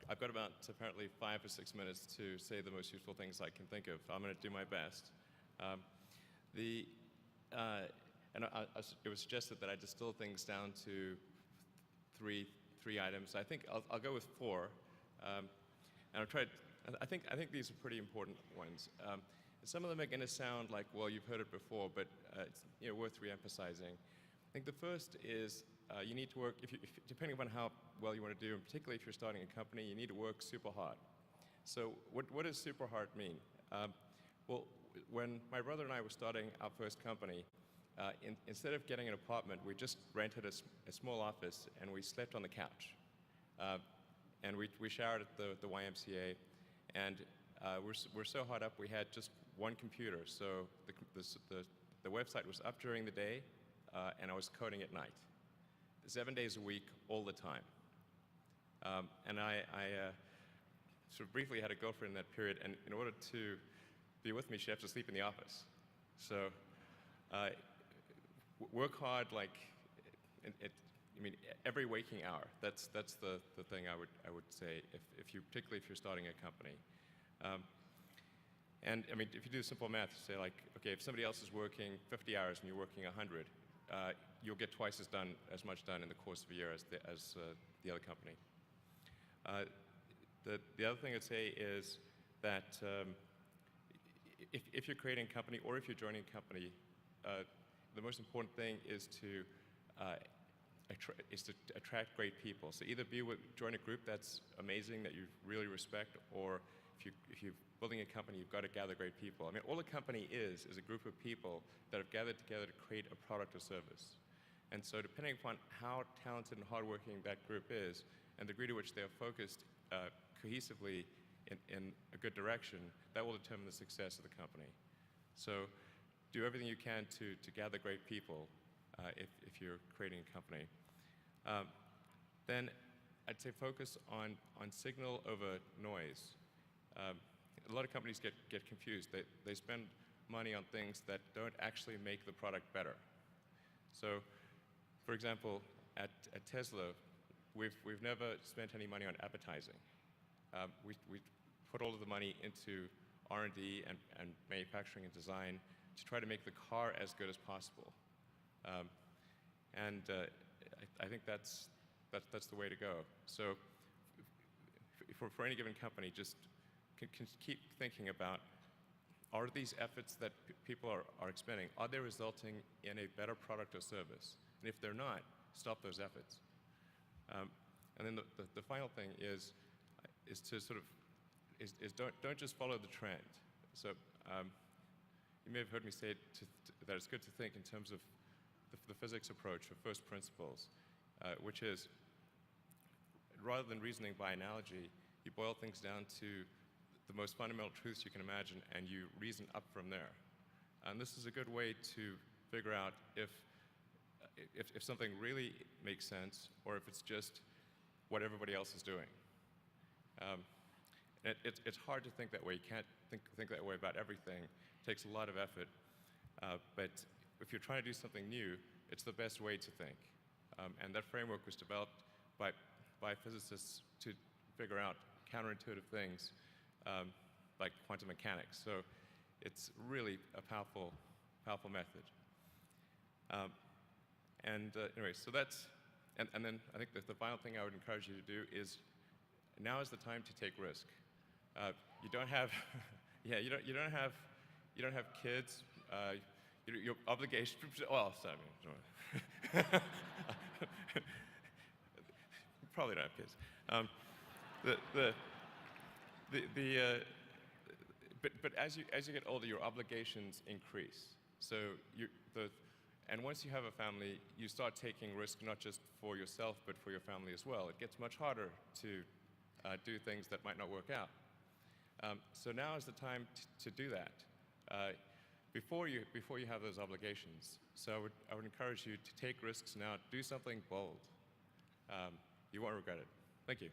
I've got about apparently 5 or 6 minutes to say the most useful things I can think of. I'm going to do my best. Um, the, and it was suggested that I distill things down to three items. I think I'll go with 4. And I'll try. I think these are pretty important ones. Some of them are going to sound like, well, you've heard it before, but it's worth re-emphasizing. I think the first is you need to work, depending upon how well you want to do, and particularly if you're starting a company, you need to work super hard. So what does super hard mean? Well, when my brother and I were starting our first company, instead of getting an apartment, we just rented a small office and we slept on the couch. And we showered at the YMCA, and we're so hot up we had just one computer. So the website was up during the day, and I was coding at night. 7 days a week, all the time. And I sort of briefly had a girlfriend in that period, and in order to be with me, she had to sleep in the office. So work hard, like, every waking hour. That's the thing I would say, particularly if you're starting a company. And if you do simple math, you say like, okay, if somebody else is working 50 hours and you're working 100, you'll get twice as much done in the course of a year as the other company. The other thing I'd say is that if you're creating a company or if you're joining a company, the most important thing is to attract great people. So either join a group that's amazing, that you really respect, or if you're building a company, you've got to gather great people. All a company is a group of people that have gathered together to create a product or service. And so depending upon how talented and hardworking that group is, and the degree to which they are focused cohesively in a good direction, that will determine the success of the company. So do everything you can to gather great people if you're creating a company. Then I'd say focus on signal over noise. A lot of companies get confused. They spend money on things that don't actually make the product better. So, for example, at Tesla, we've never spent any money on advertising. We put all of the money into R&D and manufacturing and design to try to make the car as good as possible. And I think that's the way to go. So, for any given company, just can keep thinking about, are these efforts that people are expending, are they resulting in a better product or service? And if they're not, stop those efforts. And then the final thing is to sort of, don't just follow the trend. So you may have heard me say that it's good to think in terms of the physics approach of first principles, which is, rather than reasoning by analogy, you boil things down to the most fundamental truths you can imagine, and you reason up from there. And this is a good way to figure out if something really makes sense, or if it's just what everybody else is doing. It's hard to think that way. You can't think that way about everything. It takes a lot of effort. But if you're trying to do something new, it's the best way to think. And that framework was developed by physicists to figure out counterintuitive things like quantum mechanics. So it's really a powerful method. Anyway, so that's, and then I think that the final thing I would encourage you to do is, now is the time to take risk. You don't have, yeah, you don't have kids. Your obligation. Well, sorry, probably don't have kids. But as you get older, your obligations increase. So and once you have a family, you start taking risk not just for yourself, but for your family as well. It gets much harder to do things that might not work out. So now is the time to do that before you have those obligations. So I would encourage you to take risks now. Do something bold. You won't regret it. Thank you.